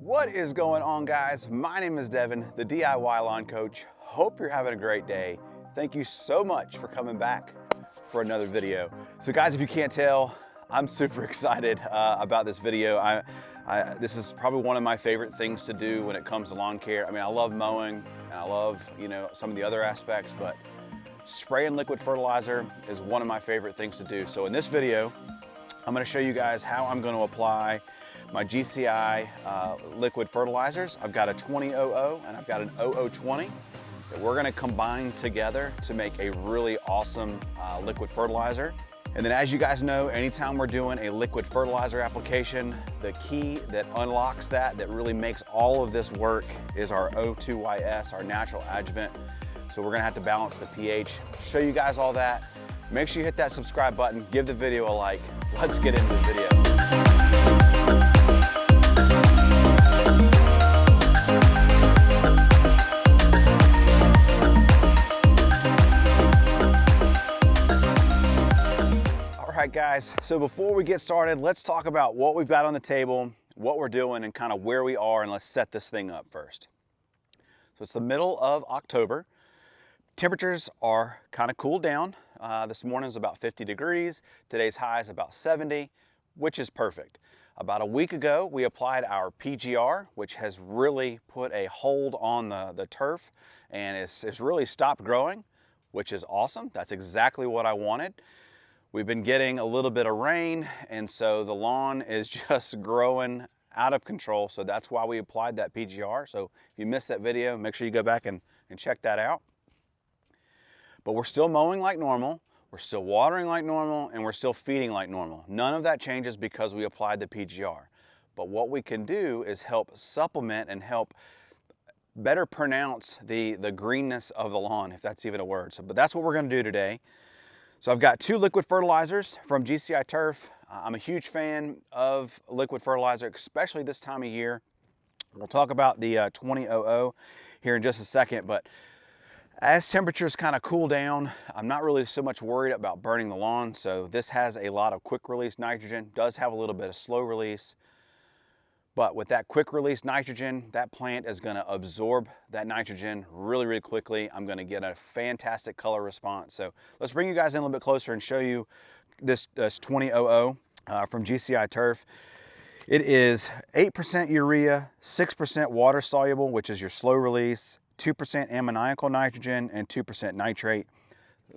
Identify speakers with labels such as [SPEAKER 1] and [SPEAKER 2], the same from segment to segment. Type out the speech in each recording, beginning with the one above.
[SPEAKER 1] What is going on, guys? My name is Devin, the DIY lawn coach. Hope you're having a great day. Thank you so much for coming back for another video. So guys, if you can't tell, I'm super excited about this video. This is probably one of my favorite things to do when it comes to lawn care. I mean, I love mowing and I love, some of the other aspects, but spraying liquid fertilizer is one of my favorite things to do. So in this video, I'm going to show you guys how I'm going to apply my GCI liquid fertilizers. I've got a 2000 and I've got an 0020 that we're going to combine together to make a really awesome liquid fertilizer. And then, as you guys know, anytime we're doing a liquid fertilizer application, the key that unlocks that really makes all of this work is our O2YS, our natural adjuvant. So we're going to have to balance the pH. Show you guys all that. Make sure you hit that subscribe button, give the video a like. Let's get into the video. All right, guys, so before we get started, let's talk about what we've got on the table, what we're doing, and kind of where we are, and let's set this thing up first. So it's the middle of October. Temperatures are kind of cooled down. This morning is about 50 degrees. Today's high is about 70, which is perfect. About a week ago, we applied our PGR, which has really put a hold on the turf, and it's really stopped growing, which is awesome. That's exactly what I wanted. We've been getting a little bit of rain, and so the lawn is just growing out of control. So that's why we applied that PGR. So if you missed that video, make sure you go back and check that out. But we're still mowing like normal, we're still watering like normal, and we're still feeding like normal. None of that changes because we applied the PGR. But what we can do is help supplement and help better pronounce the greenness of the lawn, if that's even a word. But that's what we're gonna do today. So I've got two liquid fertilizers from GCI Turf. I'm a huge fan of liquid fertilizer, especially this time of year. We'll talk about the 2000 here in just a second, but as temperatures kind of cool down, I'm not really so much worried about burning the lawn. So this has a lot of quick release nitrogen, does have a little bit of slow release. But with that quick release nitrogen, that plant is going to absorb that nitrogen really, really quickly. I'm going to get a fantastic color response. So let's bring you guys in a little bit closer and show you this 2000 from GCI Turf. It is 8% urea, 6% water soluble, which is your slow release, 2% ammoniacal nitrogen, and 2% nitrate.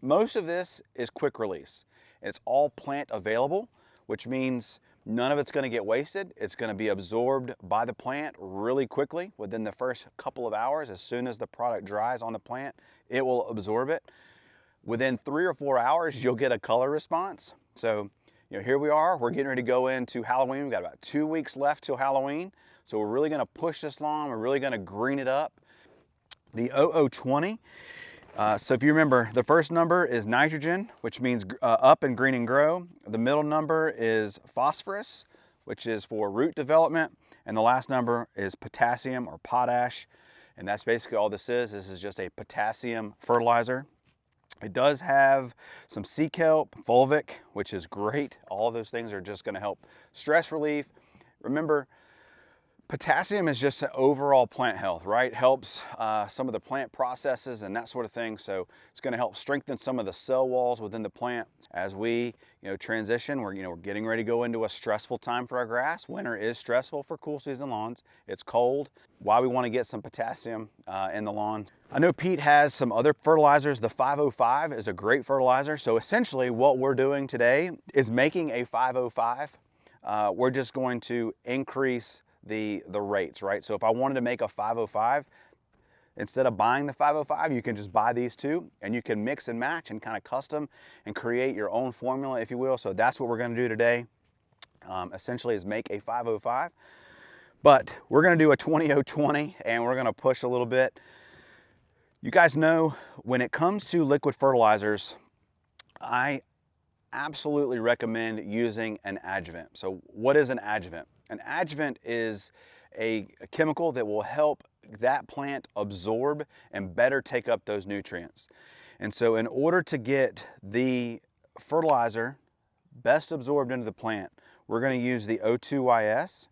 [SPEAKER 1] Most of this is quick release. It's all plant available, which means none of it's going to get wasted. It's going to be absorbed by the plant really quickly within the first couple of hours. As soon as the product dries on the plant, it will absorb it. Within 3 or 4 hours, you'll get a color response. So, here we are. We're getting ready to go into Halloween. We've got about 2 weeks left till Halloween. So we're really going to push this lawn. We're really going to green it up. The 0020. So if you remember, the first number is nitrogen, which means up and green and grow. The middle number is phosphorus, which is for root development. And the last number is potassium or potash. And that's basically all this is. This is just a potassium fertilizer. It does have some sea kelp, fulvic, which is great. All of those things are just going to help stress relief. Remember, potassium is just overall plant health, right? Helps some of the plant processes and that sort of thing. So it's going to help strengthen some of the cell walls within the plant. As we transition, we're getting ready to go into a stressful time for our grass. Winter is stressful for cool season lawns. It's cold. Why we want to get some potassium in the lawn. I know Pete has some other fertilizers. The 505 is a great fertilizer. So essentially what we're doing today is making a 505. We're just going to increase the rates, right? So if I wanted to make a 505, instead of buying the 505, you can just buy these two and you can mix and match and kind of custom and create your own formula, if you will. So that's what we're going to do today, essentially is make a 505. But we're going to do a 20-0-20 and we're going to push a little bit. You guys know when it comes to liquid fertilizers, I absolutely recommend using an adjuvant. So what is an adjuvant? An adjuvant is a chemical that will help that plant absorb and better take up those nutrients. And so in order to get the fertilizer best absorbed into the plant, we're going to use the O2YS.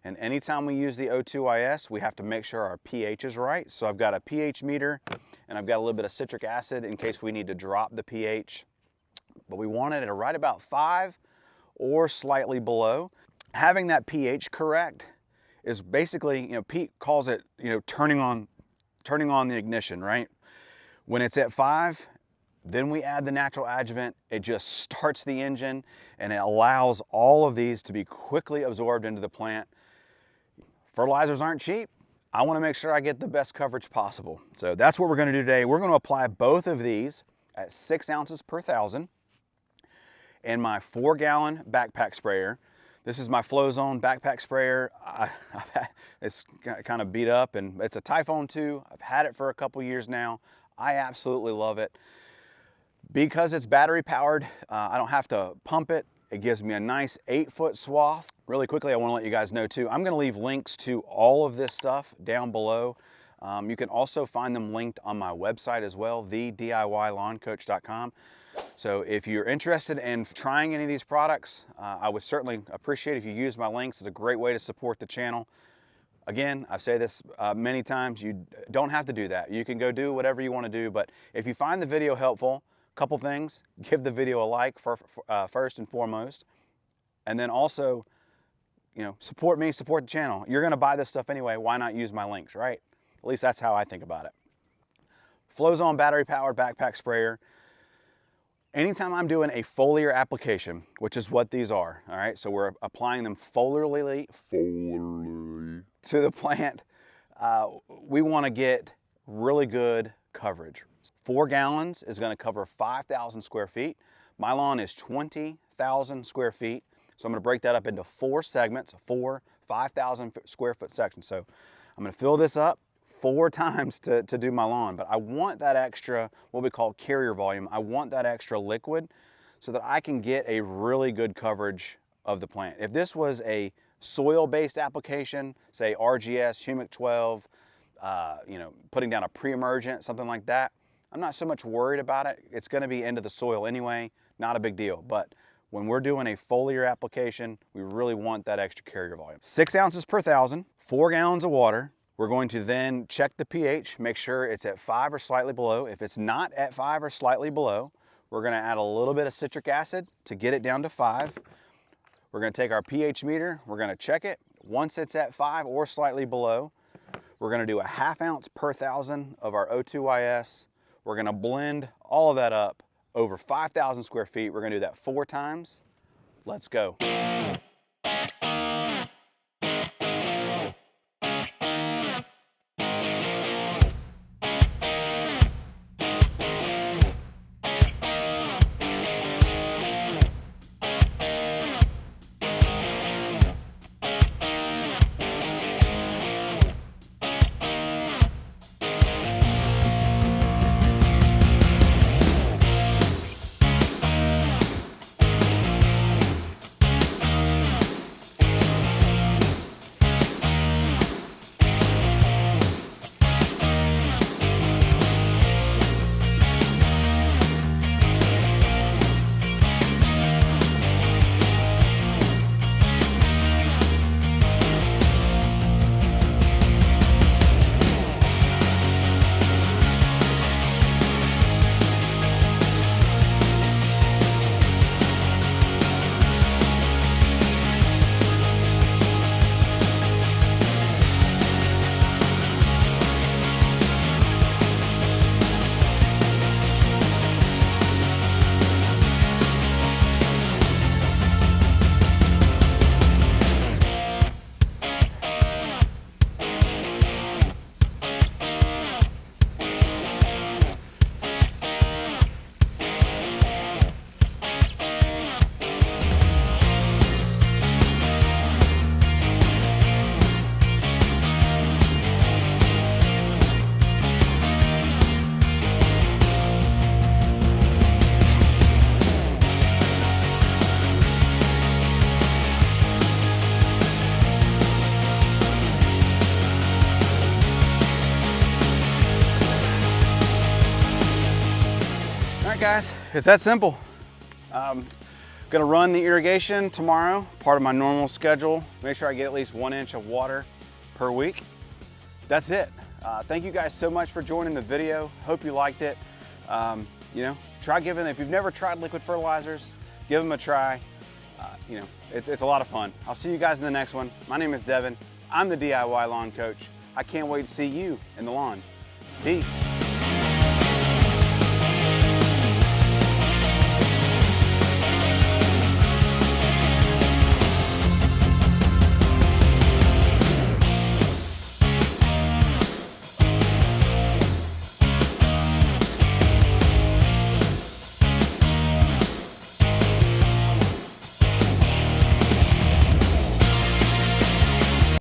[SPEAKER 1] And anytime we use the O2IS, we have to make sure our pH is right. So I've got a pH meter and I've got a little bit of citric acid in case we need to drop the pH. But we want it at right about 5 or slightly below. Having that pH correct is basically, Pete calls it, turning on the ignition, right? When it's at 5, then we add the natural adjuvant. It just starts the engine and it allows all of these to be quickly absorbed into the plant. Fertilizers aren't cheap. I want to make sure I get the best coverage possible. So that's what we're going to do today. We're going to apply both of these at 6 ounces per 1,000 in my 4-gallon backpack sprayer. This is my Flowzone backpack sprayer. It's kind of beat up, and it's a Typhoon 2. I've had it for a couple years now. I absolutely love it. Because it's battery powered, I don't have to pump it. It gives me a nice 8-foot swath. Really quickly, I want to let you guys know too, I'm going to leave links to all of this stuff down below. You can also find them linked on my website as well, thediylawncoach.com. So if you're interested in trying any of these products, I would certainly appreciate if you use my links. It's a great way to support the channel. Again, I've said this many times, you don't have to do that. You can go do whatever you want to do, but if you find the video helpful, a couple things: give the video a like first and foremost, and then also, support me, support the channel. You're going to buy this stuff anyway. Why not use my links, right? At least that's how I think about it. Flowzone battery-powered backpack sprayer. Anytime I'm doing a foliar application, which is what these are, all right? So we're applying them foliarly to the plant. We want to get really good coverage. 4 gallons is going to cover 5,000 square feet. My lawn is 20,000 square feet. So I'm going to break that up into 4 segments, 4 5,000 square foot sections. So I'm going to fill this up 4 times to do my lawn, but I want that extra, what we call carrier volume. I want that extra liquid so that I can get a really good coverage of the plant. If this was a soil-based application, say RGS, Humic 12, putting down a pre-emergent, something like that, I'm not so much worried about it. It's going to be into the soil anyway, not a big deal. But when we're doing a foliar application, we really want that extra carrier volume. 6 ounces per 1,000, 4 gallons of water. We're going to then check the pH, make sure it's at 5 or slightly below. If it's not at 5 or slightly below, we're going to add a little bit of citric acid to get it down to 5. We're going to take our pH meter, we're going to check it. Once it's at 5 or slightly below, we're going to do a 1/2 ounce per 1,000 of our O2IS. We're going to blend all of that up over 5,000 square feet. We're going to do that 4 times. Let's go. Guys, it's that simple. Gonna run the irrigation tomorrow, part of my normal schedule. Make sure I get at least 1 inch of water per week. That's it. Thank you guys so much for joining the video. Hope you liked it. You know, try giving, if you've never tried liquid fertilizers, give them a try. You know, it's a lot of fun. I'll see you guys in the next one. My name is Devin. I'm the DIY Lawn Coach. I can't wait to see you in the lawn. Peace.